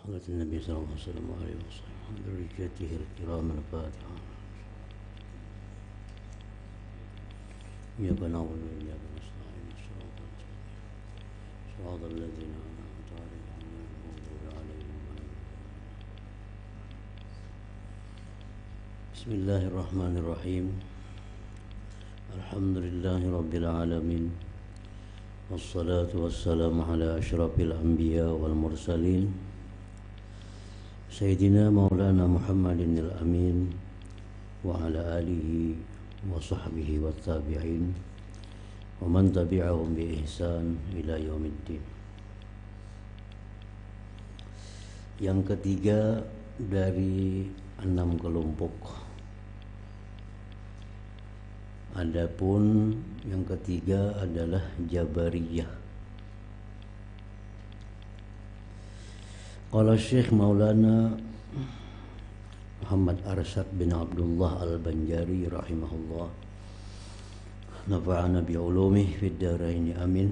حضرة النبي صلى الله عليه وسلم وذريته الكرام الفاتحة. إياك نعبد وإياك نستعين صراط الذين أنعمت عليهم غير المغضوب عليهم ولا الضالين. بسم الله الرحمن الرحيم. الحمد لله رب العالمين والصلاة والسلام على أشرف الأنبياء والمرسلين سيدنا مولانا محمد الأمين وعلى آله وصحبه والتابعين ومن تبعهم بإحسان إلى يوم الدين. Yang ketiga dari 6 kelompok. Adapun yang ketiga adalah Jabariyah. Qala Syekh Maulana Muhammad Arsyad bin Abdullah Al-Banjari rahimahullah, nafa'ana bi'ulumih fid dharain amin.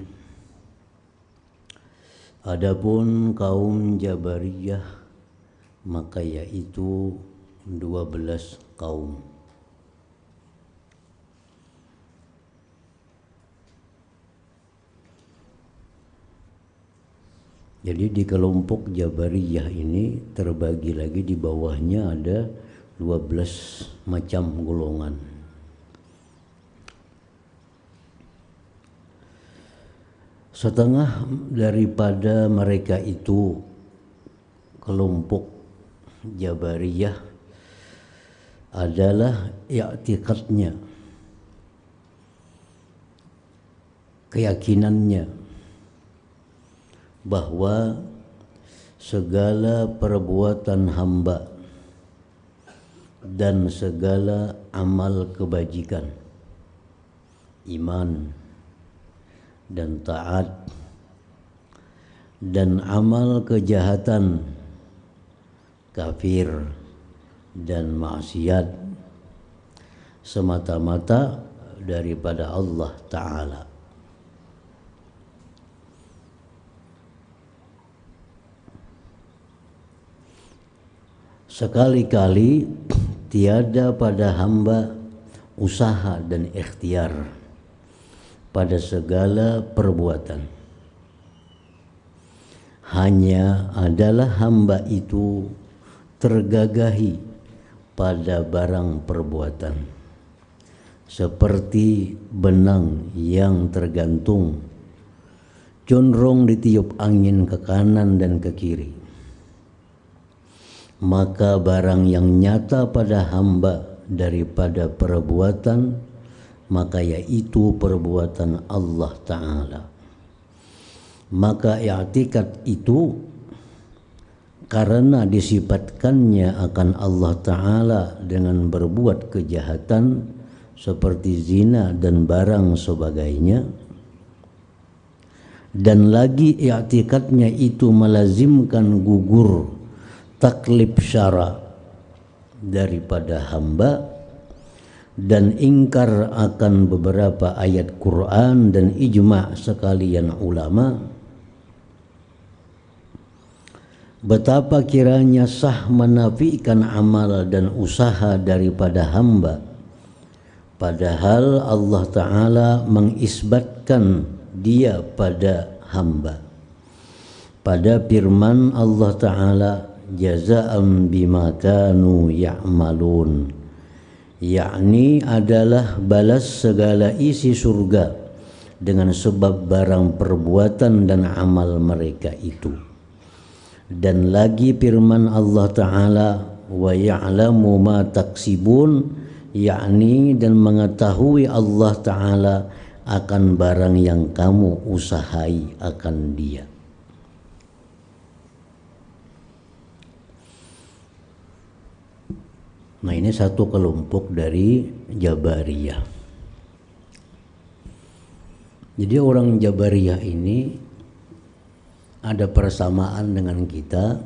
Adapun kaum Jabariyah maka yaitu 12 kaum. Jadi di kelompok Jabariyah ini terbagi lagi, di bawahnya ada 12 macam golongan. Setengah daripada mereka itu kelompok Jabariyah adalah i'tiqadnya, keyakinannya bahwa segala perbuatan hamba dan segala amal kebajikan, iman dan taat dan amal kejahatan, kafir dan maksiat semata-mata daripada Allah Ta'ala. Sekali-kali tiada pada hamba usaha dan ikhtiar pada segala perbuatan. Hanya adalah hamba itu tergagahi pada barang perbuatan, seperti benang yang tergantung condong ditiup angin ke kanan dan ke kiri. Maka barang yang nyata pada hamba daripada perbuatan, maka yaitu perbuatan Allah Ta'ala. Maka i'tikad itu karena disifatkannya akan Allah Ta'ala dengan berbuat kejahatan seperti zina dan barang sebagainya, dan lagi i'tikadnya itu melazimkan gugur taklif syara daripada hamba dan ingkar akan beberapa ayat Quran dan ijma' sekalian ulama, betapa kiranya sah menafikan amal dan usaha daripada hamba, padahal Allah Ta'ala mengisbatkan dia pada hamba pada firman Allah Ta'ala, jaza'an bima kanu ya'malun, yakni adalah balas segala isi surga dengan sebab barang perbuatan dan amal mereka itu. Dan lagi firman Allah Ta'ala, wa ya'lamu ma taksibun, yakni dan mengetahui Allah Ta'ala akan barang yang kamu usahai akan dia. Nah, ini satu kelompok dari Jabariyah. Jadi orang Jabariyah ini ada persamaan dengan kita.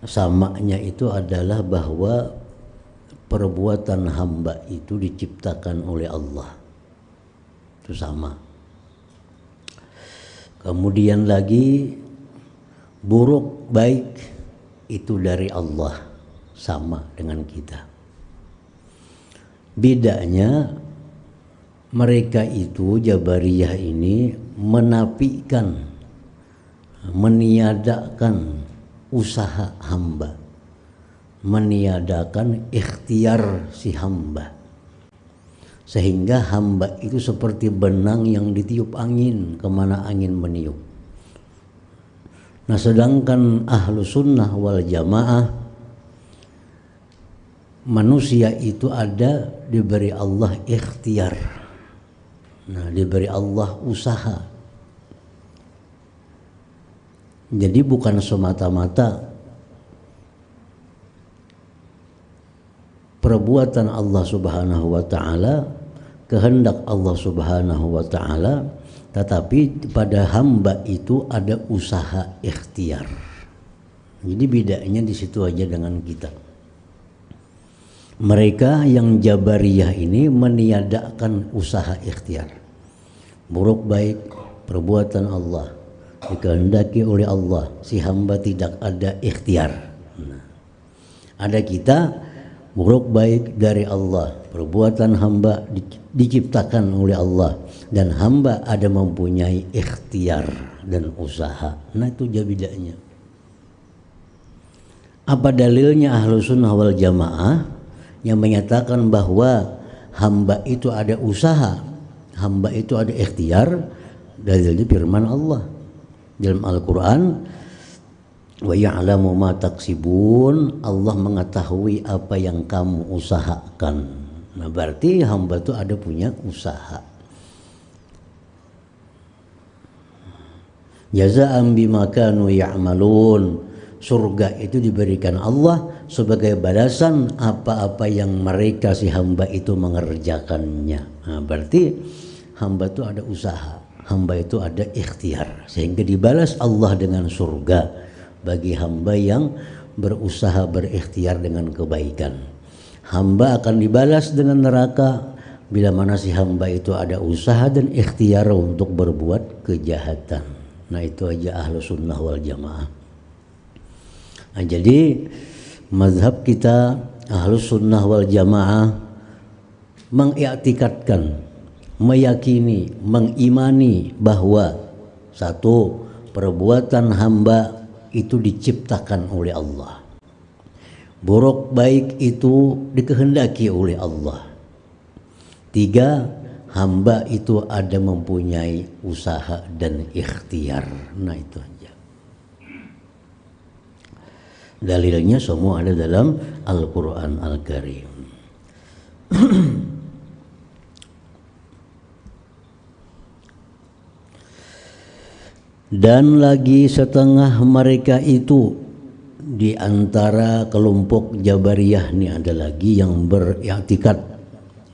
Samanya itu adalah bahwa perbuatan hamba itu diciptakan oleh Allah. Itu sama. Kemudian lagi buruk baik itu dari Allah, sama dengan kita. Bedanya mereka itu Jabariyah ini menafikan, meniadakan usaha hamba, meniadakan ikhtiar si hamba, sehingga hamba itu seperti benang yang ditiup angin kemana angin meniup. Nah, sedangkan ahlu sunnah wal jamaah, manusia itu ada diberi Allah ikhtiar, nah diberi Allah usaha. Jadi bukan semata-mata perbuatan Allah Subhanahu wa taala, kehendak Allah Subhanahu wa taala, tetapi pada hamba itu ada usaha ikhtiar. Jadi bedanya di situ aja dengan kita. Mereka yang Jabariyah ini meniadakan usaha ikhtiar. Buruk baik perbuatan Allah, dikehendaki oleh Allah, si hamba tidak ada ikhtiar. Nah, ada kita, buruk baik dari Allah, perbuatan hamba diciptakan oleh Allah, dan hamba ada mempunyai ikhtiar dan usaha. Nah, itu bedanya. Apa dalilnya ahlu sunnah wal jamaah yang menyatakan bahwa hamba itu ada usaha, hamba itu ada ikhtiar? Dalilnya firman Allah dalam Al-Quran, wa ya'lamu ma taksibun, Allah mengetahui apa yang kamu usahakan. Nah, berarti hamba itu ada punya usaha. Jaza'an bima kanu ya'malun, surga itu diberikan Allah sebagai balasan apa-apa yang mereka si hamba itu mengerjakannya. Nah, berarti hamba itu ada usaha, hamba itu ada ikhtiar, sehingga dibalas Allah dengan surga bagi hamba yang berusaha berikhtiar dengan kebaikan. Hamba akan dibalas dengan neraka bila mana si hamba itu ada usaha dan ikhtiar untuk berbuat kejahatan. Nah, itu aja ahlu sunnah wal jamaah. Nah, jadi mazhab kita ahlu sunnah wal jamaah mengiktikadkan, meyakini, mengimani bahwa satu, perbuatan hamba itu diciptakan oleh Allah, buruk baik itu dikehendaki oleh Allah. Tiga, hamba itu ada mempunyai usaha dan ikhtiar. Nah, itu aja. Dalilnya semua ada dalam Al-Quran Al-Karim. Dan lagi setengah mereka itu di antara kelompok Jabariyah ini ada lagi yang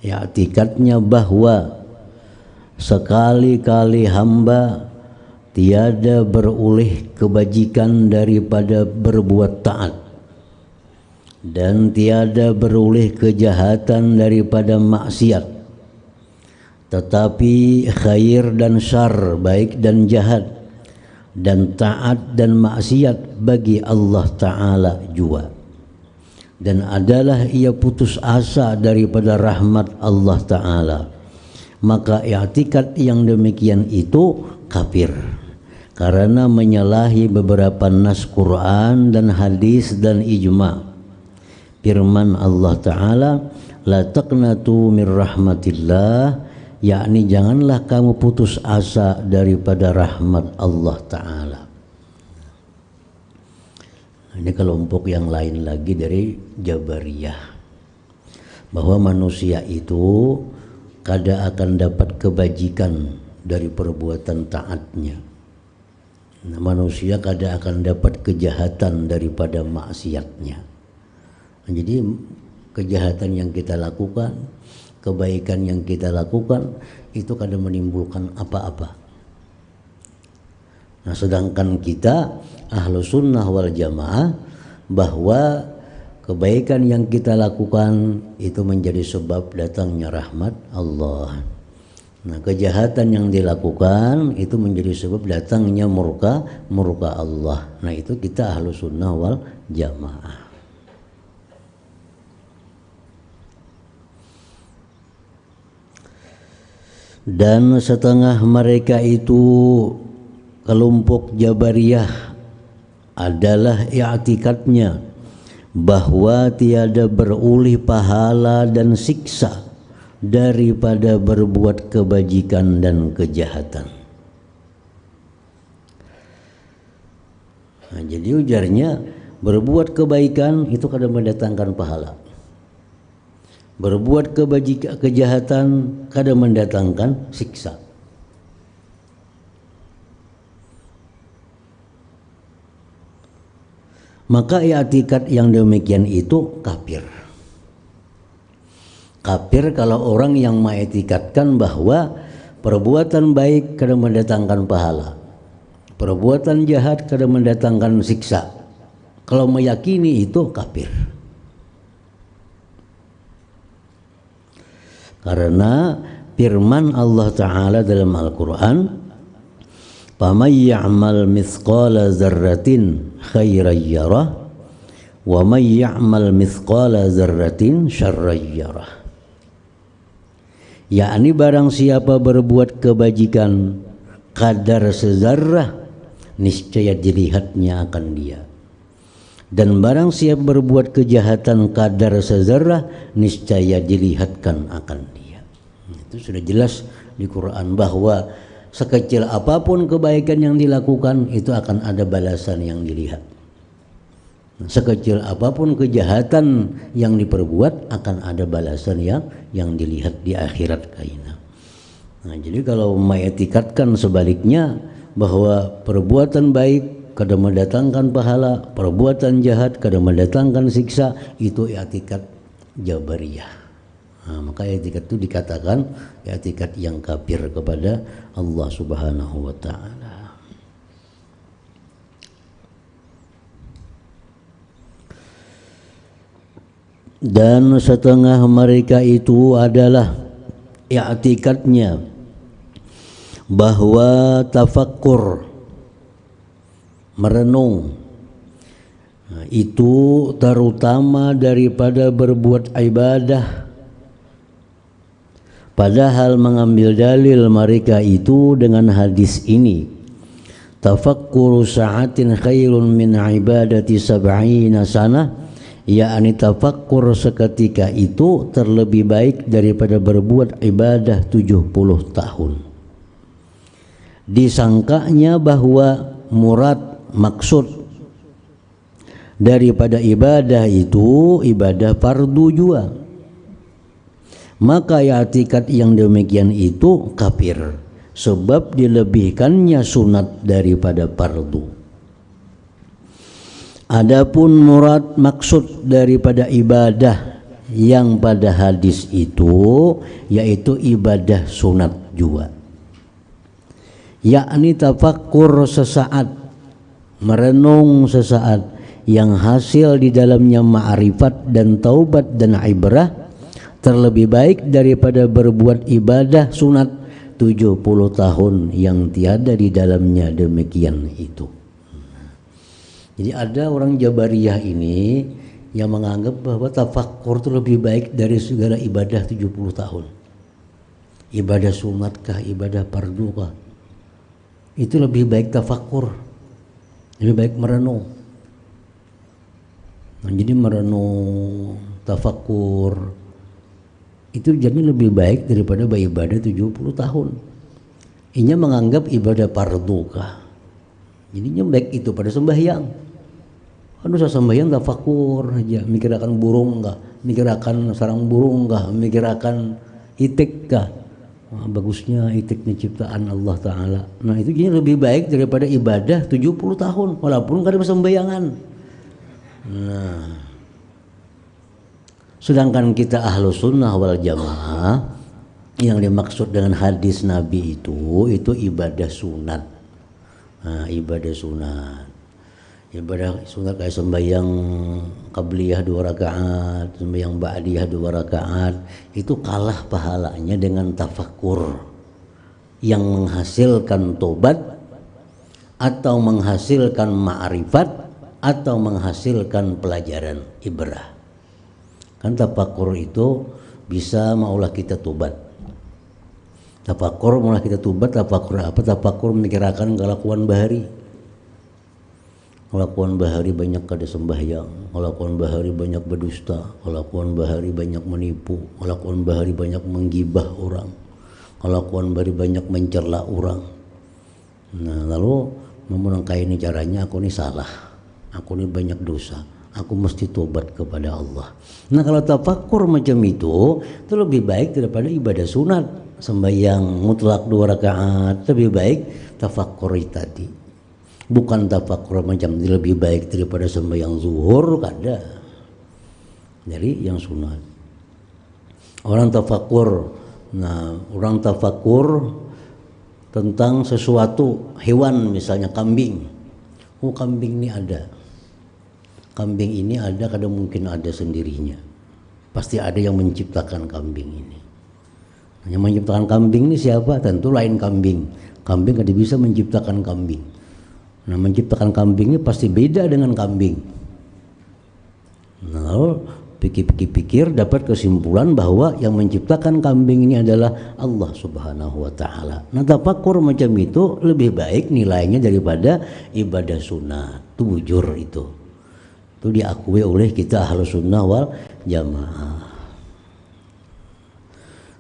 i'tikadnya bahwa sekali-kali hamba tiada beroleh kebajikan daripada berbuat taat, dan tiada beroleh kejahatan daripada maksiat, tetapi khair dan syar, baik dan jahat, dan taat dan maksiat bagi Allah Ta'ala jua, dan adalah ia putus asa daripada rahmat Allah Ta'ala, maka i'tikad yang demikian itu kafir, karena menyalahi beberapa nas Quran dan hadis dan ijma. Firman Allah Ta'ala, la taqnatu min rahmatillah, yakni janganlah kamu putus asa daripada rahmat Allah Ta'ala. Ini kelompok yang lain lagi dari Jabariyah, bahwa manusia itu kada akan dapat kebajikan dari perbuatan taatnya. Nah, manusia kada akan dapat kejahatan daripada maksiatnya. Nah, jadi kejahatan yang kita lakukan, kebaikan yang kita lakukan itu kada menimbulkan apa-apa. Nah, sedangkan kita ahlu sunnah wal jamaah bahwa kebaikan yang kita lakukan itu menjadi sebab datangnya rahmat Allah, Nah, kejahatan yang dilakukan itu menjadi sebab datangnya murka Allah. Nah, itu kita Ahlus Sunnah wal Jamaah. Dan setengah mereka itu kelompok Jabariyah adalah i'tikadnya bahwa tiada beroleh pahala dan siksa daripada berbuat kebajikan dan kejahatan. Nah, jadi ujarnya berbuat kebaikan itu kadang mendatangkan pahala. Berbuat kejahatan kadang mendatangkan siksa. Maka i'tikad yang demikian itu kafir. Kafir kalau orang yang mengiktikadkan bahwa perbuatan baik kadang mendatangkan pahala, perbuatan jahat kadang mendatangkan siksa. Kalau meyakini itu kafir. Karena firman Allah Ta'ala dalam Al-Quran, "Faman ya'mal mithqala dzarratin khairan yarah, wa man ya'mal mithqala dzarratin syarran yarah." Yakni barang siapa berbuat kebajikan kadar sezarrah, niscaya dilihatnya akan dia. Dan barang siapa berbuat kejahatan kadar sezarrah, niscaya dilihatkan akan dia. Itu sudah jelas di Quran bahwa sekecil apapun kebaikan yang dilakukan itu akan ada balasan yang dilihat. Sekecil apapun kejahatan yang diperbuat akan ada balasan yang dilihat di akhirat kaina. Nah, jadi kalau mengiktikadkan sebaliknya bahwa perbuatan baik kadang mendatangkan pahala, perbuatan jahat kadang mendatangkan siksa, itu i'tikad Jabariyah. Nah, maka i'tikad itu dikatakan i'tikad yang kafir kepada Allah Subhanahu wa taala. Dan setengah mereka itu adalah i'tikadnya bahwa tafakkur, merenung, nah, itu terutama daripada berbuat ibadah. Padahal mengambil dalil mereka itu dengan hadis ini, tafakkuru sa'atin khairun min ibadati sab'ina sanah, yakni tafakkur seketika itu terlebih baik daripada berbuat ibadah 70 tahun. Disangkanya bahwa murad maksud daripada ibadah itu ibadah fardu juga. Maka i'tikad yang demikian itu kafir, sebab dilebihkannya sunat daripada fardu. Adapun murad maksud daripada ibadah yang pada hadis itu yaitu ibadah sunat juga, yakni tafakkur sesaat, merenung sesaat yang hasil di dalamnya ma'rifat dan taubat dan ibrah, terlebih baik daripada berbuat ibadah sunat 70 tahun yang tiada di dalamnya demikian itu. Jadi ada orang Jabariyah ini yang menganggap bahwa tafakkur itu lebih baik dari segala ibadah 70 tahun. Ibadah sunatkah, ibadah fardukah, itu lebih baik tafakkur, lebih baik merenung. Nah, jadi merenung, tafakkur itu jadi lebih baik daripada beribadah 70 tahun. Inya menganggap ibadah fardukah, jadinya baik itu pada sembahyang. Aduh, saya sembahyang tafakkur aja, mikir akan burung enggak, mikir akan sarang burung enggak, mikir akan itik enggak. Wah, bagusnya itiknya ciptaan Allah Ta'ala. Nah, itu jadi lebih baik daripada ibadah 70 tahun walaupun enggak ada sembayangan. Nah, sedangkan kita Ahlus Sunnah wal Jamaah, yang dimaksud dengan hadis Nabi itu ibadah sunat. Nah, ibadah sunat. Ibadah sunat kayak sembahyang qabliyah 2 rakaat, sembahyang ba'diyah 2 rakaat, itu kalah pahalanya dengan tafakkur. yang menghasilkan tobat atau menghasilkan ma'rifat atau menghasilkan pelajaran ibrah. Kan tafakur itu bisa maulah kita tobat. Tafakur maulah kita tobat. Tafakur apa? Tafakur memikirkan kelakuan bahari. Kelakuan bahari banyak kada sembahyang, kelakuan bahari banyak berdusta, kelakuan bahari banyak menipu, kelakuan bahari banyak menggibah orang, kelakuan bahari banyak mencela orang. Nah, lalu memenangkai ini caranya, aku ini salah, aku ini banyak dosa, aku mesti tobat kepada Allah. Nah, kalau tafakur macam itu lebih baik daripada ibadah sunat, sembahyang mutlak 2 rakaat, lebih baik tafakur tadi. Bukan tafakur macam lebih baik daripada sembahyang zuhur, kada. Jadi yang sunat. Orang tafakur tentang sesuatu hewan, misalnya kambing. Oh, kambing ini ada. Kambing ini ada, kada mungkin ada sendirinya. Pasti ada yang menciptakan kambing ini. Yang menciptakan kambing ini siapa? Tentu lain kambing. Kambing kada bisa menciptakan kambing. Nah, menciptakan kambing ini pasti beda dengan kambing. Nah, lalu pikir-pikir dapat kesimpulan bahwa yang menciptakan kambing ini adalah Allah Subhanahu wa Ta'ala. Nah, tafakur macam itu lebih baik nilainya daripada ibadah sunat. Itu bujur itu. Itu diakui oleh kita Ahlus Sunnah wal Jamaah.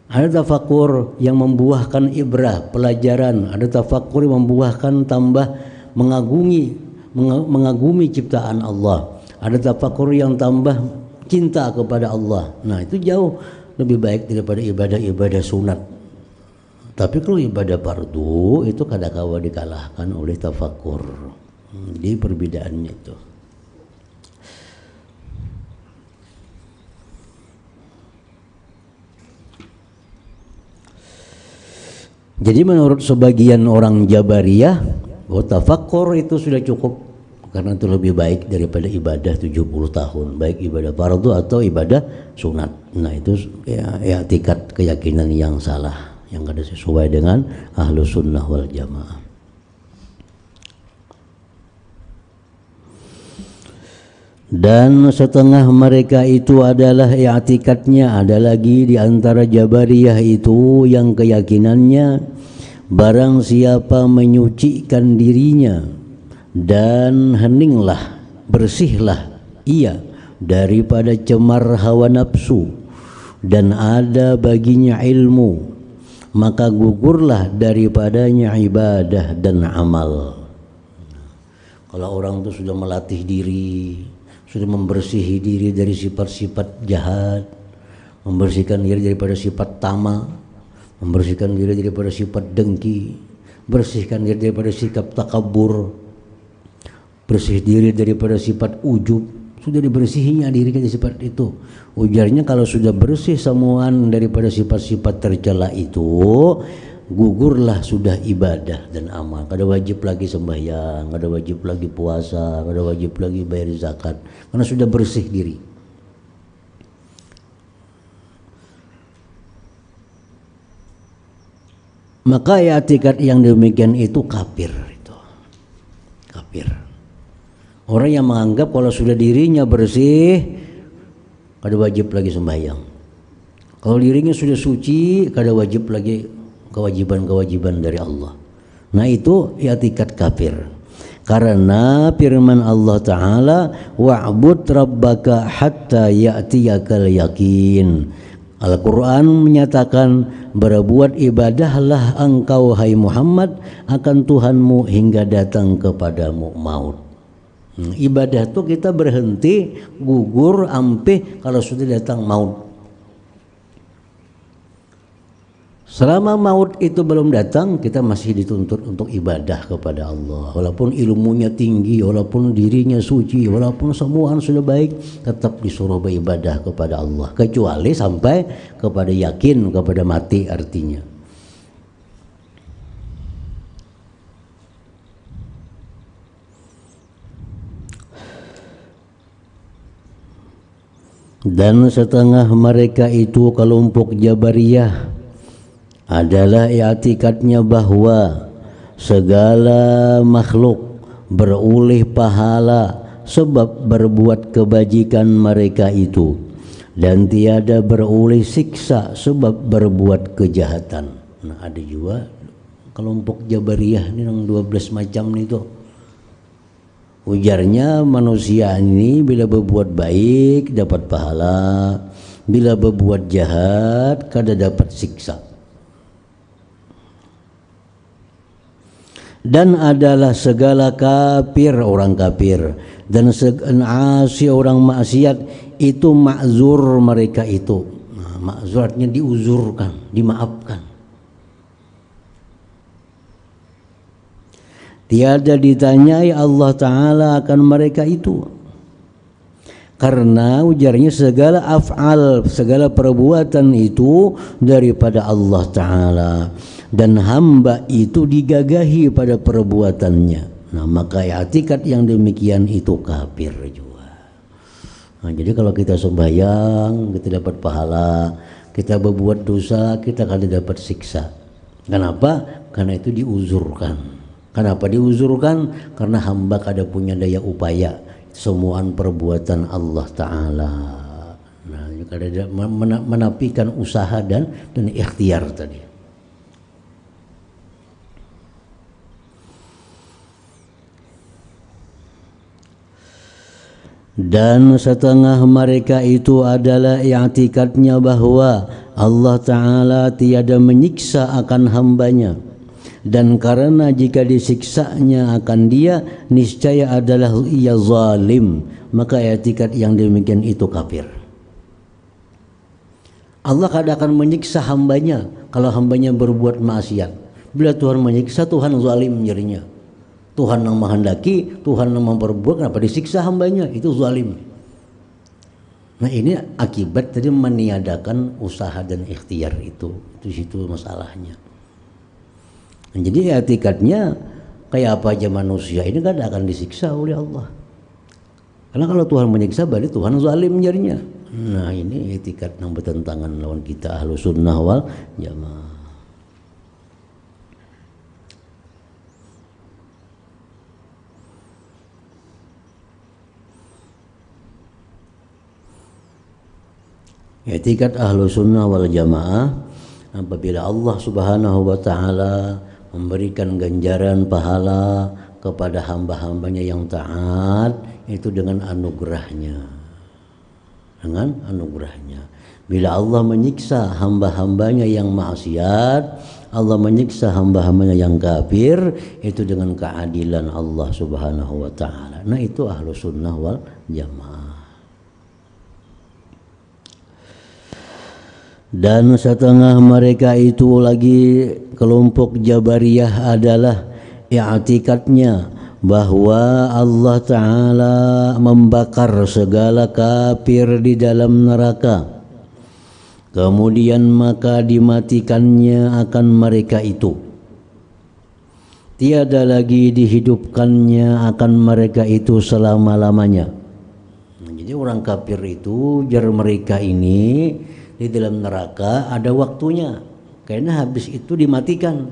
Ada tafakur yang membuahkan ibrah, pelajaran. Ada tafakur yang membuahkan tambah mengagumi ciptaan Allah. Ada tafakur yang tambah cinta kepada Allah. Nah, itu jauh lebih baik daripada ibadah-ibadah sunat. Tapi kalau ibadah fardu itu kadang-kala dikalahkan oleh tafakur. Di perbedaannya itu. Jadi menurut sebagian orang Jabariyah, tafakur itu sudah cukup karena itu lebih baik daripada ibadah 70 tahun, baik ibadah fardu atau ibadah sunat. Nah, itu ya tingkat keyakinan yang salah, yang kada sesuai dengan Ahlus Sunnah wal Jamaah. Dan setengah mereka itu adalah i'tikadnya, ada lagi di antara Jabariyah itu yang keyakinannya barang siapa menyucikan dirinya dan heninglah, bersihlah ia daripada cemar hawa nafsu dan ada baginya ilmu, maka gugurlah daripadanya ibadah dan amal. Kalau orang itu sudah melatih diri, sudah membersihi diri dari sifat-sifat jahat, membersihkan diri daripada sifat tamak, membersihkan diri daripada sifat dengki, bersihkan diri daripada sikap takabur, bersih diri daripada sifat ujub. Sudah dibersihinya diri dari sifat itu. Ujarnya kalau sudah bersih semuaan daripada sifat-sifat tercela itu, gugurlah sudah ibadah dan amal. Kada wajib lagi sembahyang, kada wajib lagi puasa, kada wajib lagi bayar zakat, karena sudah bersih diri. Maka i'tikad yang demikian itu kafir itu. Kafir. Orang yang menganggap kalau sudah dirinya bersih, kada wajib lagi sembahyang. Kalau dirinya sudah suci, kada wajib lagi kewajiban-kewajiban dari Allah. Nah, itu i'tikad kafir. Karena firman Allah Ta'ala, wa'bud rabbaka hatta ya'tiyakal yakin. Al-Quran menyatakan, berbuat ibadahlah engkau hai Muhammad akan Tuhanmu hingga datang kepadamu maut. Ibadah itu kita berhenti, gugur, ampih kalau sudah datang maut. Selama maut itu belum datang, kita masih dituntut untuk ibadah kepada Allah. Walaupun ilmunya tinggi, walaupun dirinya suci, walaupun semua sudah baik, tetap disuruh beribadah kepada Allah. Kecuali sampai kepada yakin, kepada mati artinya. Dan setengah mereka itu kelompok Jabariyah adalah i'tikadnya bahwa segala makhluk beroleh pahala sebab berbuat kebajikan mereka itu, dan tiada beroleh siksa sebab berbuat kejahatan. Nah, ada juga kelompok Jabariyah ini yang 12 macam itu. Ujarnya manusia ini bila berbuat baik dapat pahala, bila berbuat jahat kada dapat siksa. Dan adalah segala kafir orang kafir dan asi orang maksiat itu ma'zur mereka itu. Nah, ma'zur artinya diuzurkan, dimaafkan. Tiada ditanyai Allah Ta'ala akan mereka itu, karena ujarnya segala af'al, segala perbuatan itu daripada Allah Ta'ala, dan hamba itu digagahi pada perbuatannya. Nah, maka i'tikad yang demikian itu kafir juga. Nah, jadi kalau kita sembahyang kita dapat pahala, kita berbuat dosa kita akan dapat siksa. Kenapa? Karena itu diuzurkan. Kenapa diuzurkan? Karena hamba kada punya daya upaya, semuaan perbuatan Allah Ta'ala. Nah, kada menafikan usaha dan ikhtiar tadi. Dan setengah mereka itu adalah i'tikadnya bahwa Allah Ta'ala tiada menyiksa akan hambanya, dan karena jika disiksanya akan dia niscaya adalah ia zalim, maka i'tikad yang demikian itu kafir. Allah kada akan menyiksa hambanya kalau hambanya berbuat maksiat. Bila Tuhan menyiksa, Tuhan zalim jadinya. Tuhan yang menghendaki, Tuhan yang memperbuat, kenapa disiksa hambanya? Itu zalim. Nah, ini akibat tadi meniadakan usaha dan ikhtiar itu situ masalahnya. Nah, jadi i'tikadnya kayak apa aja manusia ini kan akan disiksa oleh Allah. Karena kalau Tuhan menyiksa berarti Tuhan zalim jadinya. Nah, ini i'tikad yang bertentangan lawan kita Ahlus Sunnah wal Jamaah. I'tikad Ahlus Sunnah wal Jamaah, apabila Allah Subhanahu wa Ta'ala memberikan ganjaran pahala kepada hamba-hambanya yang taat, itu dengan anugerahnya. Dengan anugerahnya. Bila Allah menyiksa hamba-hambanya yang maksiat, Allah menyiksa hamba-hambanya yang kafir, itu dengan keadilan Allah Subhanahu wa Ta'ala. Nah, itu Ahlus Sunnah wal Jamaah. Dan setengah mereka itu lagi kelompok Jabariyah adalah i'tikadnya bahwa Allah Ta'ala membakar segala kafir di dalam neraka, kemudian maka dimatikannya akan mereka itu, tiada lagi dihidupkannya akan mereka itu selama-lamanya. Jadi orang kafir itu jar mereka ini di dalam neraka ada waktunya, karena habis itu dimatikan.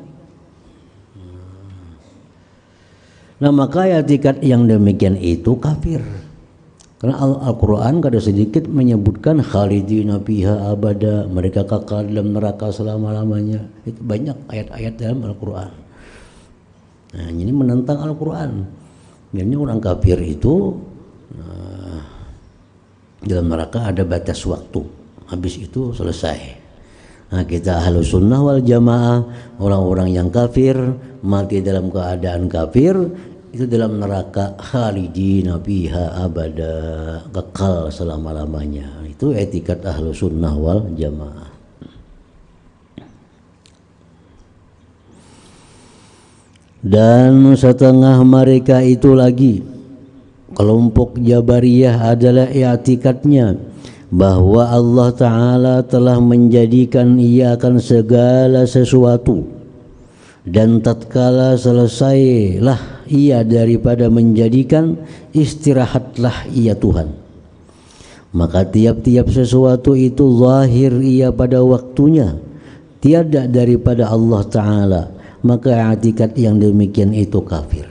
Nah, maka i'tikad yang demikian itu kafir. Karena Al-Quran kada sedikit menyebutkan khalidina fiha abada, mereka kekal dalam neraka selama-lamanya. Itu banyak ayat-ayat dalam Al-Quran. Nah, ini menentang Al-Quran. Biasanya orang kafir itu dalam neraka ada batas waktu. Habis itu selesai. Nah, kita Ahlus Sunnah wal Jamaah, orang-orang yang kafir mati dalam keadaan kafir itu dalam neraka khalidina fiha abada, kekal selama-lamanya. Itu i'tikad Ahlus Sunnah wal Jamaah. Dan setengah mereka itu lagi kelompok Jabariyah adalah i'tikadnya bahwa Allah Ta'ala telah menjadikan ia akan segala sesuatu, dan tatkala selesailah ia daripada menjadikan, istirahatlah ia Tuhan. Maka tiap-tiap sesuatu itu zahir ia pada waktunya, tiada daripada Allah Ta'ala, maka i'tikad yang demikian itu kafir.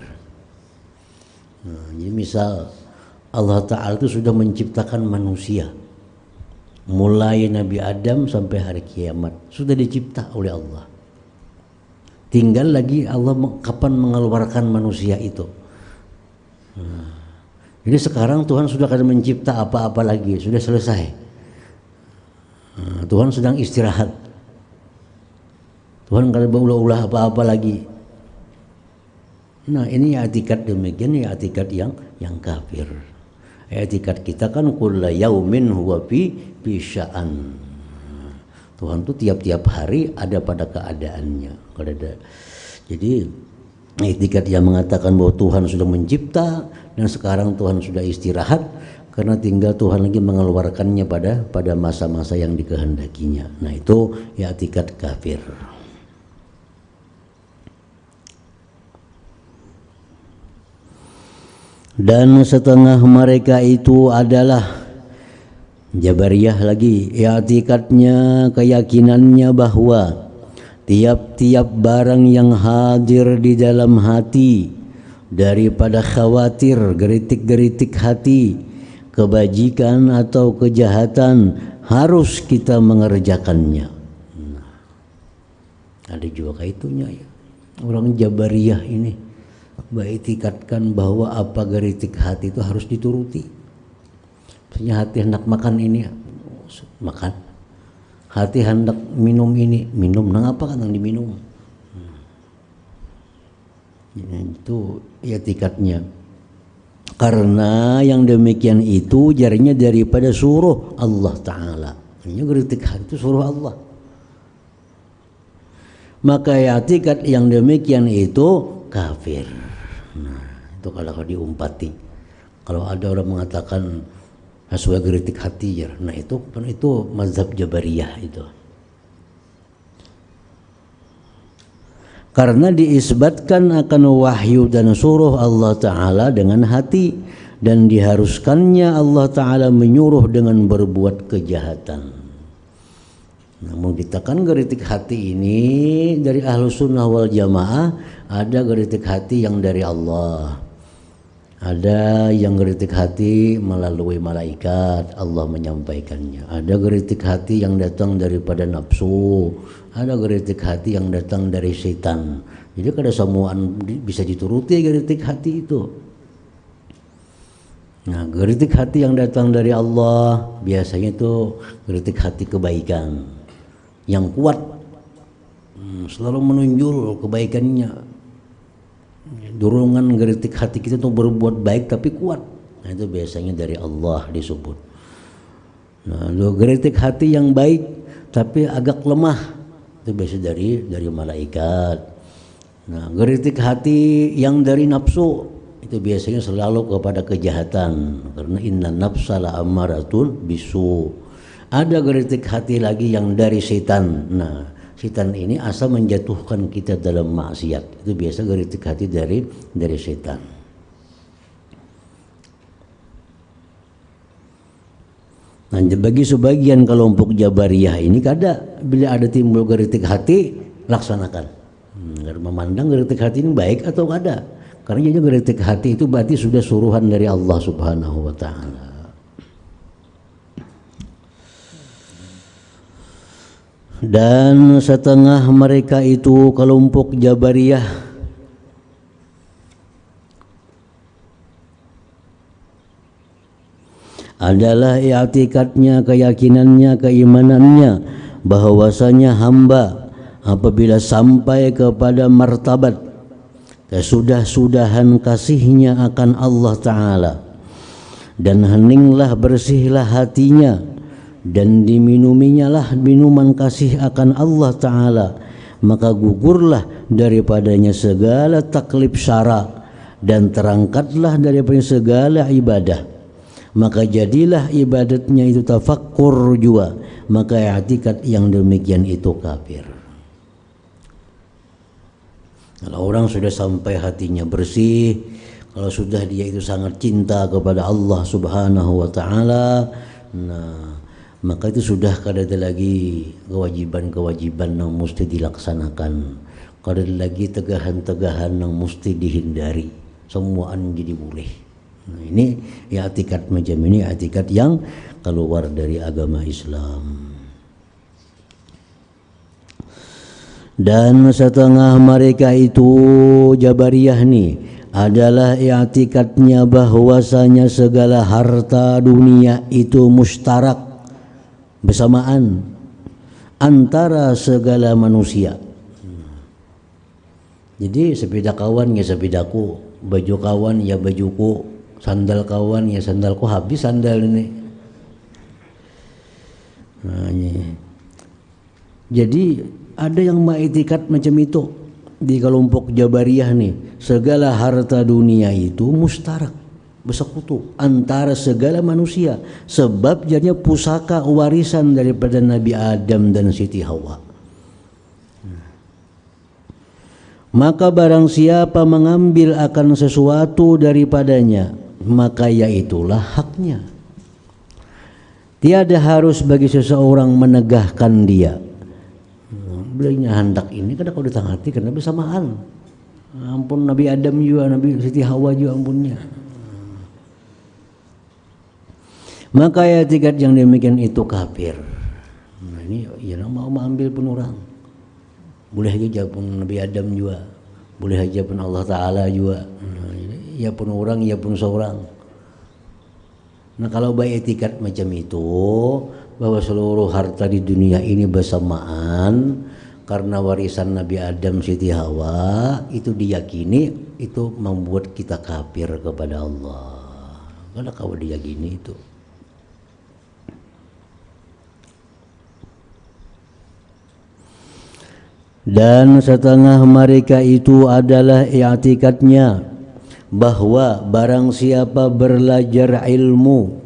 Jadi misal Allah Ta'ala itu sudah menciptakan manusia, mulai Nabi Adam sampai hari kiamat sudah dicipta oleh Allah. Tinggal lagi Allah kapan mengeluarkan manusia itu. Jadi sekarang Tuhan sudah akan mencipta apa-apa lagi, sudah selesai. Tuhan sedang istirahat. Tuhan kada berulah-ulah apa-apa lagi. Nah, ini i'tikad demikian, i'tikad yang kafir. I'tikad kita kan kulla yaumin huwa fi sya'an. Tuhan tuh tiap-tiap hari ada pada keadaannya. Jadi i'tikad yang mengatakan bahwa Tuhan sudah mencipta dan sekarang Tuhan sudah istirahat karena tinggal Tuhan lagi mengeluarkannya pada masa-masa yang dikehendakinya. Nah, itu i'tikad kafir. Dan setengah mereka itu adalah Jabariyah lagi, i'tikadnya, keyakinannya bahwa tiap-tiap barang yang hadir di dalam hati daripada khawatir, geritik-geritik hati, kebajikan atau kejahatan harus kita mengerjakannya. Ada juga kaitunya ya. Orang Jabariyah ini beriktikadkan bahwa apa geritik hati itu harus dituruti. Misalnya hati hendak makan ini, makan. Hati hendak minum ini, minum. Nang apa kan yang diminum? Itu i'tikadnya. Karena yang demikian itu jarinya daripada suruh Allah Ta'ala. Ini geritik hati itu suruh Allah. Maka i'tikad yang demikian itu kafir. Nah, itu kalau diumpati. Kalau ada orang mengatakan sesuai geritik hati ya, nah itu mazhab Jabariyah itu. Karena diisbatkan akan wahyu dan suruh Allah Ta'ala dengan hati, dan diharuskannya Allah Ta'ala menyuruh dengan berbuat kejahatan. Namun kita kan geritik hati ini dari Ahlus Sunnah wal Jamaah, ada geritik hati yang dari Allah, ada yang geritik hati melalui malaikat, Allah menyampaikannya. Ada geritik hati yang datang daripada nafsu, ada geritik hati yang datang dari setan. Jadi kada semuaan bisa dituruti geritik hati itu. Nah, geritik hati yang datang dari Allah biasanya itu geritik hati kebaikan yang kuat, selalu menunjul kebaikannya. Dorongan geritik hati kita untuk berbuat baik tapi kuat. Nah, itu biasanya dari Allah disebut. Nah, geritik hati yang baik tapi agak lemah, itu biasa dari malaikat. Nah, geritik hati yang dari nafsu itu biasanya selalu kepada kejahatan, karena inna nafsa la'ammaratun bisu. Ada geritik hati lagi yang dari setan. Nah, setan ini asal menjatuhkan kita dalam maksiat. Itu biasa geritik hati dari setan. Nah, bagi sebagian kelompok Jabariyah ini bila ada timbul geritik hati, laksanakan. Memandang geritik hati ini baik atau kada. Karena jadi geritik hati itu berarti sudah suruhan dari Allah Subhanahu wa Ta'ala. Dan setengah mereka itu kelompok Jabariyah adalah i'tikadnya, keyakinannya, keimanannya bahwasanya hamba apabila sampai kepada martabat kesudah-sudahan kasihnya akan Allah Ta'ala dan heninglah bersihlah hatinya dan diminuminya lah minuman kasih akan Allah Ta'ala, maka gugurlah daripadanya segala taklif syara dan terangkatlah daripada segala ibadah, maka jadilah ibadatnya itu tafakkur jua, maka i'tikad yang demikian itu kafir. Kalau orang sudah sampai hatinya bersih, kalau sudah dia itu sangat cinta kepada Allah Subhanahu wa Ta'ala, nah maka itu sudah kada ada lagi kewajiban-kewajiban yang mesti dilaksanakan, kada ada lagi tegahan-tegahan yang mesti dihindari, semuaan jadi boleh. Nah, ini i'tikad macam ini, i'tikad yang keluar dari agama Islam. Dan setengah mereka itu Jabariyah nih adalah i'tikadnya bahwasanya segala harta dunia itu mustarak, bersamaan antara segala manusia. Jadi sepeda kawan ya sepedaku, baju kawan ya bajuku, sandal kawan ya sandalku, habis sandal ini. Nah, ini. Jadi ada yang mengiktikad macam itu di kelompok Jabariyah nih, segala harta dunia itu mustarak, bersekutu antara segala manusia, sebab jadinya pusaka warisan daripada Nabi Adam dan Siti Hawa. Maka barang siapa mengambil akan sesuatu daripadanya, maka yaitulah haknya. Tiada harus bagi seseorang menegahkan dia. Belinya hendak ini kada kau ditangati karena bersamaan. Ampun Nabi Adam juga, Nabi Siti Hawa juga ampunnya. Maka i'tikad yang demikian itu kafir. Nah, ini ya mau mengambil pun orang. Boleh aja pun Nabi Adam juga, boleh aja pun Allah Ta'ala juga. Nah, ya pun orang, ya pun seorang. Nah, kalau i'tikad macam itu, bahwa seluruh harta di dunia ini bersamaan karena warisan Nabi Adam Siti Hawa, itu diyakini, itu membuat kita kafir kepada Allah. Kalau kau diyakini itu. Dan setengah mereka itu adalah i'tikadnya bahwa barang siapa belajar ilmu,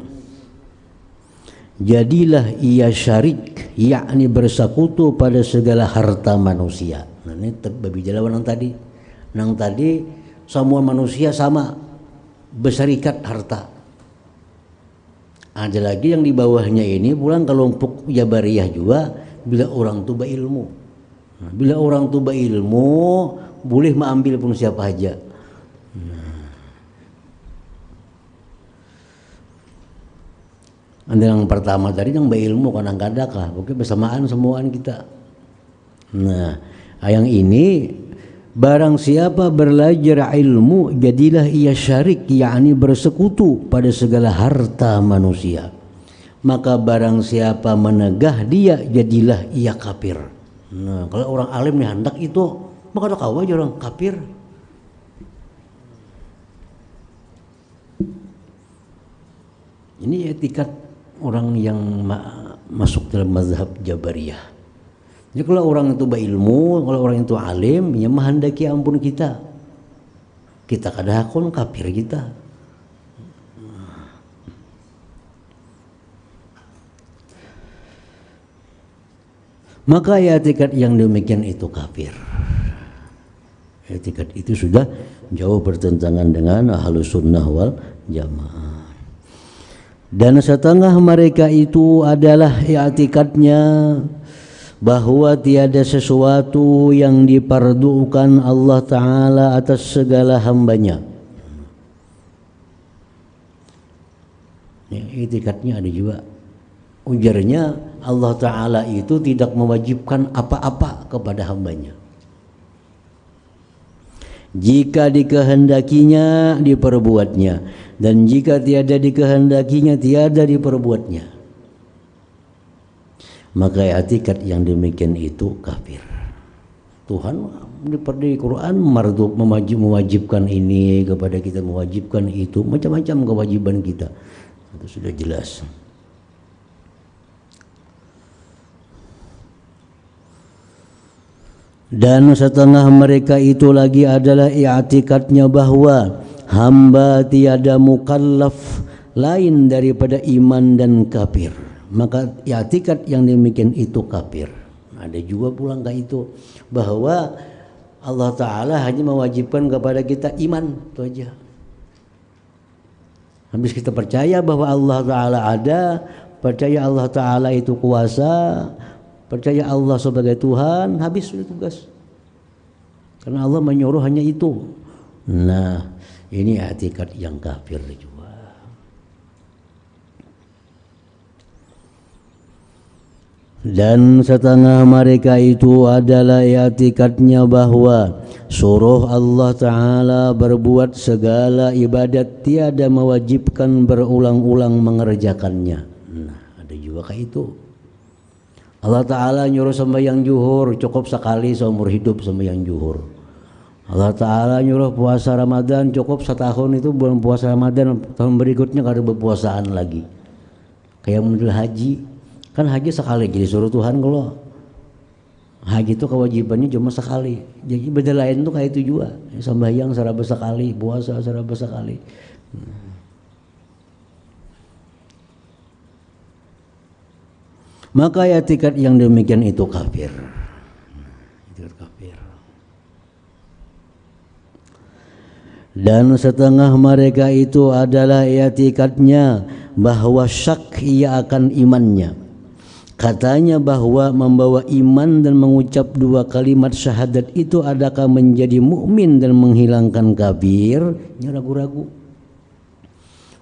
jadilah ia syarik, yakni bersekutu pada segala harta manusia. Nah, ini babi jalawan nang tadi semua manusia sama berserikat harta. Ada lagi yang di bawahnya ini pulang kelompok Jabariyah juga, bila orang tu berilmu. Nah, bila orang tu berilmu boleh mengambil pun siapa aja. Yang pertama tadi yang berilmu kadang kadang oke bersamaan semuaan kita. Nah, yang ini barang siapa belajar ilmu jadilah ia syarik, yakni bersekutu pada segala harta manusia. Maka barang siapa menegah dia jadilah ia kafir. Nah, kalau orang alim nih hendak itu maka ada kau aja orang kafir. Ini etikat orang yang masuk dalam mazhab Jabariyah. Jadi kalau orang itu berilmu, kalau orang itu alim, ya menghendaki ampun kita. Kita kadang kafir kita. Maka i'tikad yang demikian itu kafir. I'tikad itu sudah jauh bertentangan dengan Ahlus Sunnah wal Jamaah. Dan setengah mereka itu adalah i'tikadnya bahwa tiada sesuatu yang dipardukan Allah Ta'ala atas segala hambanya. I'tikadnya ada juga. Ujarnya Allah Ta'ala itu tidak mewajibkan apa-apa kepada hambanya. Jika dikehendakinya diperbuatnya, dan jika tiada dikehendakinya tiada diperbuatnya. Maka i'tikad yang demikian itu kafir. Tuhan di Quran mewajibkan ini kepada kita, mewajibkan itu, macam-macam kewajiban kita. Itu sudah jelas. Dan setengah mereka itu lagi adalah i'tikadnya bahwa hamba tiada mukallaf lain daripada iman dan kafir. Maka i'tikad yang demikian itu kafir. Ada juga pulang kayak itu, bahwa Allah Ta'ala hanya mewajibkan kepada kita iman, itu aja. Habis kita percaya bahwa Allah Ta'ala ada, percaya Allah Ta'ala itu kuasa, percaya Allah sebagai Tuhan, habis sudah tugas. Karena Allah menyuruh hanya itu. Nah, ini i'tikad yang kafir juga. Dan setengah mereka itu adalah i'tikadnya bahwa suruh Allah Ta'ala berbuat segala ibadat tiada mewajibkan berulang-ulang mengerjakannya. Nah, ada juga kayak itu. Allah Ta'ala nyuruh sembahyang zuhur cukup sekali seumur hidup sembahyang zuhur. Allah Ta'ala nyuruh puasa Ramadan cukup setahun, itu bulan puasa Ramadan, tahun berikutnya gak ada berpuasaan lagi. Kayak model haji, kan haji sekali jadi suruh Tuhan. Kalau haji itu kewajibannya cuma sekali, jadi beda lain tuh kayak itu juga, sembahyang seraba sekali, puasa seraba sekali. Maka i'tikad yang demikian itu kafir. Dan setengah mereka itu adalah i'tikadnya bahwa syak ia akan imannya. Katanya bahwa membawa iman dan mengucap dua kalimat syahadat itu adakah menjadi mukmin dan menghilangkan kafir? Ini ragu-ragu.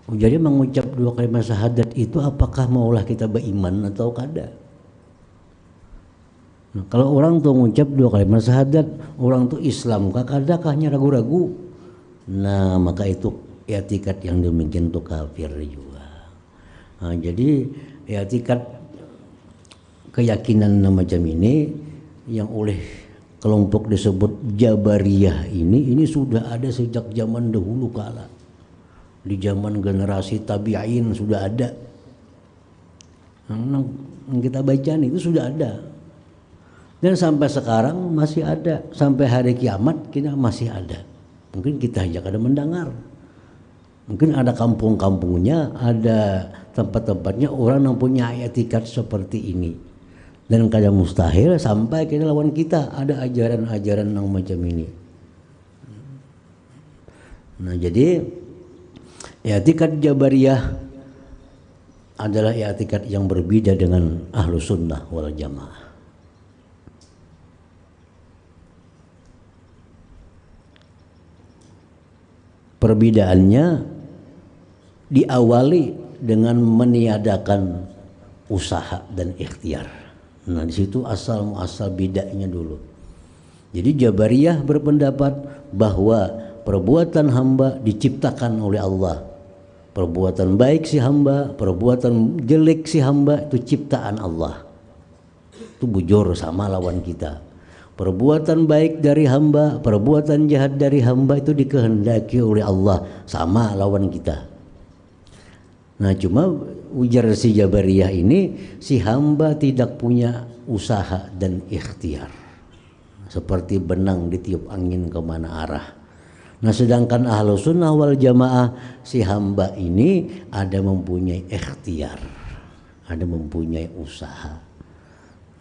Jadi mengucap dua kalimat syahadat itu apakah maulah kita beriman atau kada? Nah, kalau orang tuh mengucap dua kalimat syahadat, orang tuh Islam kah kadakahnya ragu-ragu. Nah, maka itu i'tikad yang demikian tuh kafir juga. Nah, jadi i'tikad keyakinan macam ini yang oleh kelompok disebut Jabariyah ini sudah ada sejak zaman dahulu kala. Di zaman generasi tabi'in sudah ada. Yang kita baca itu sudah ada. Dan sampai sekarang masih ada. Sampai hari kiamat kita masih ada. Mungkin kita aja kada mendengar. Mungkin ada kampung-kampungnya, ada tempat-tempatnya orang yang punya i'tikad seperti ini. Dan kadang mustahil sampai ke lawan kita ada ajaran-ajaran yang macam ini. Nah, jadi i'tikad Jabariyah adalah i'tikad yang berbeda dengan Ahlus Sunnah wal Jamaah. Perbedaannya diawali dengan meniadakan usaha dan ikhtiar. Nah, di situ asal muasal bedanya dulu. Jadi Jabariyah berpendapat bahwa perbuatan hamba diciptakan oleh Allah. Perbuatan baik si hamba, perbuatan jelek si hamba itu ciptaan Allah. Itu bujur sama lawan kita. Perbuatan baik dari hamba, perbuatan jahat dari hamba itu dikehendaki oleh Allah, sama lawan kita. Nah, cuma ujar si Jabariyah ini, si hamba tidak punya usaha dan ikhtiar. Seperti benang ditiup angin kemana arah. Nah, sedangkan Ahlus Sunnah wal Jamaah, si hamba ini ada mempunyai ikhtiar, ada mempunyai usaha.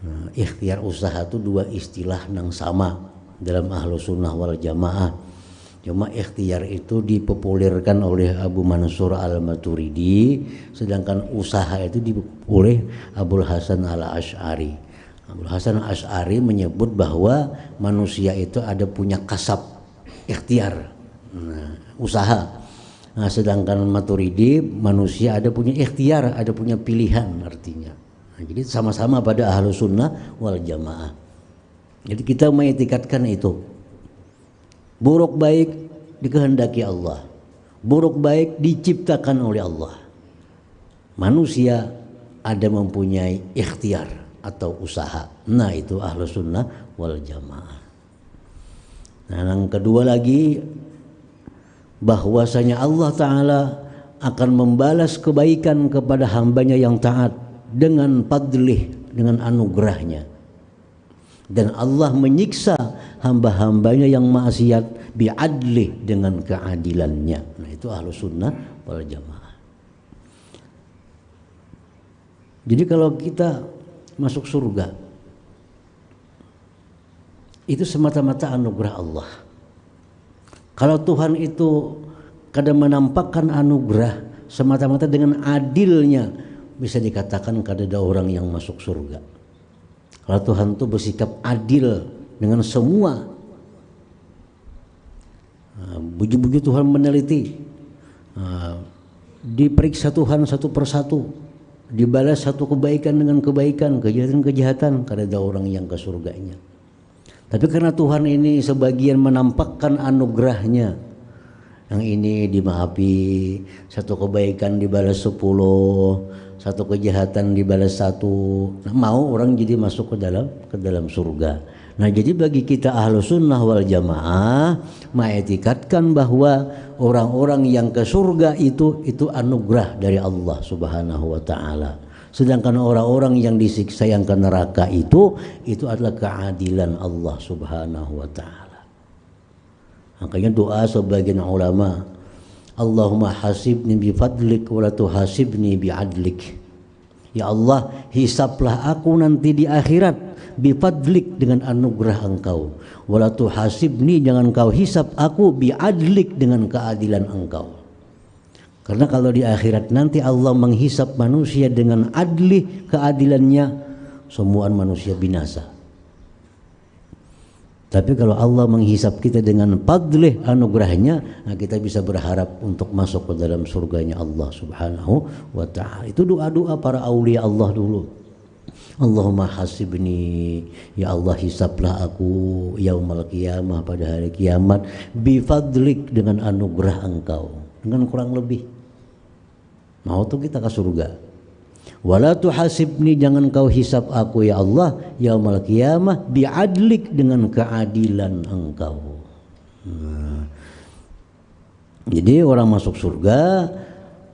Nah, ikhtiar usaha itu dua istilah yang sama dalam Ahlus Sunnah wal Jamaah. Cuma ikhtiar itu dipopulerkan oleh Abu Mansur al-Maturidi, sedangkan usaha itu oleh Abul Hasan al-Asy'ari. Abul Hasan al-Asy'ari menyebut bahwa manusia itu ada punya kasab ikhtiar, usaha. Nah, sedangkan Maturidi manusia ada punya ikhtiar, ada punya pilihan artinya. Nah, jadi sama-sama pada Ahlus Sunnah wal Jamaah. Jadi kita mengiktikadkan itu. Buruk baik dikehendaki Allah. Buruk baik diciptakan oleh Allah. Manusia ada mempunyai ikhtiar atau usaha. Nah, itu Ahlus Sunnah wal Jamaah. Nah, yang kedua lagi, bahwasanya Allah Ta'ala akan membalas kebaikan kepada hambanya yang taat dengan fadlih, dengan anugerahnya. Dan Allah menyiksa hamba-hambanya yang maksiat bi'adlih, dengan keadilannya. Nah, itu Ahlus Sunnah wal Jamaah. Jadi kalau kita masuk surga, itu semata-mata anugerah Allah. Kalau Tuhan itu kadang menampakkan anugerah semata-mata dengan adilnya, bisa dikatakan ada orang yang masuk surga. Kalau Tuhan itu bersikap adil dengan semua. Buju-buju Tuhan meneliti, diperiksa Tuhan satu persatu, dibalas satu kebaikan dengan kebaikan, kejahatan-kejahatan, ada orang yang ke surganya. Tapi karena Tuhan ini sebagian menampakkan anugerahnya, yang ini dimaafi, satu kebaikan dibalas 10, satu kejahatan dibalas 1. Nah, mau orang jadi masuk ke dalam surga. Nah, jadi bagi kita Ahlus Sunnah wal Jamaah mengetikadkan bahwa orang-orang yang ke surga itu anugerah dari Allah Subhanahu wa taala. Sedangkan orang-orang yang disiksa yang ke neraka itu adalah keadilan Allah Subhanahu wa taala. Makanya doa sebagian ulama, Allahumma hasibni bi fadlik wa la tuhasibni bi adlik. Ya Allah, hisablah aku nanti di akhirat bi fadlik dengan anugerah Engkau. Wa la tuhasibni, jangan Kau hisab aku bi adlik dengan keadilan Engkau. Karena kalau di akhirat nanti Allah menghisap manusia dengan adli, keadilannya, semua manusia binasa. Tapi kalau Allah menghisap kita dengan fadlih, anugerahnya, nah kita bisa berharap untuk masuk ke dalam surganya Allah Subhanahu wa ta'ala. Itu doa-doa para aulia Allah dulu. Allahumma hasibni, ya Allah hisaplah aku yaumal qiyamah, pada hari kiamat, bifadlik, dengan anugerah Engkau, dengan kurang lebih. Mau tuh kita ke surga. Wala tuhasibni, jangan Kau hisap aku ya Allah yaumal qiyamah biadlik, dengan keadilan Engkau. Jadi orang masuk surga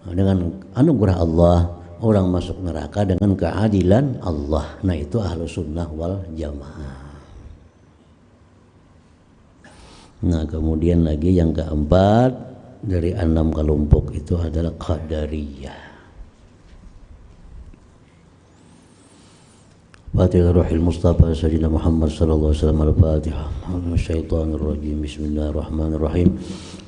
dengan anugerah Allah, orang masuk neraka dengan keadilan Allah. Nah, itu Ahlus Sunnah wal Jamaah. Nah, kemudian lagi yang keempat dari 6 kelompok itu adalah Qadariyah. Fatihah Ruhil Mustafa Sayyidina Muhammad sallallahu alaihi wasallam. Al-Fatihah. Minasyaitonir rajim. Bismillahirrahmanirrahim.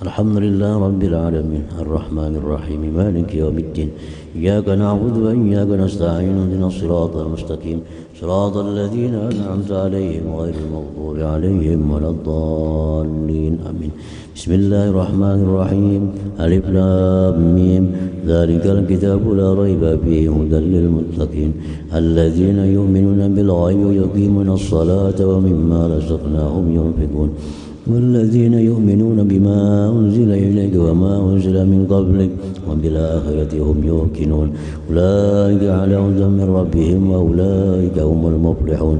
Alhamdulillah rabbil alamin. Arrahmanir rahim. Maliki yaumiddin. Iyyaka na'budu wa iyyaka nasta'in. Ihdinas siratal mustaqim. Siratal ladzina an'amta 'alaihim ghairil maghdubi 'alaihim waladdallin. Amin. Bismillahirrahmanirrahim. Alif lam mim. Dzalikal kitabu la raiba fihi hudan lil muttaqin alladzina yu'minuna bil ghaibi wa yuqimuna as-salata wa mimma razaqnahum yunfiqun والذين يؤمنون بما أنزل إليك وما أنزل من قبلك وبالآخرة هم يوقنون أولئك على هدى من ربهم وأولئك هم المفلحون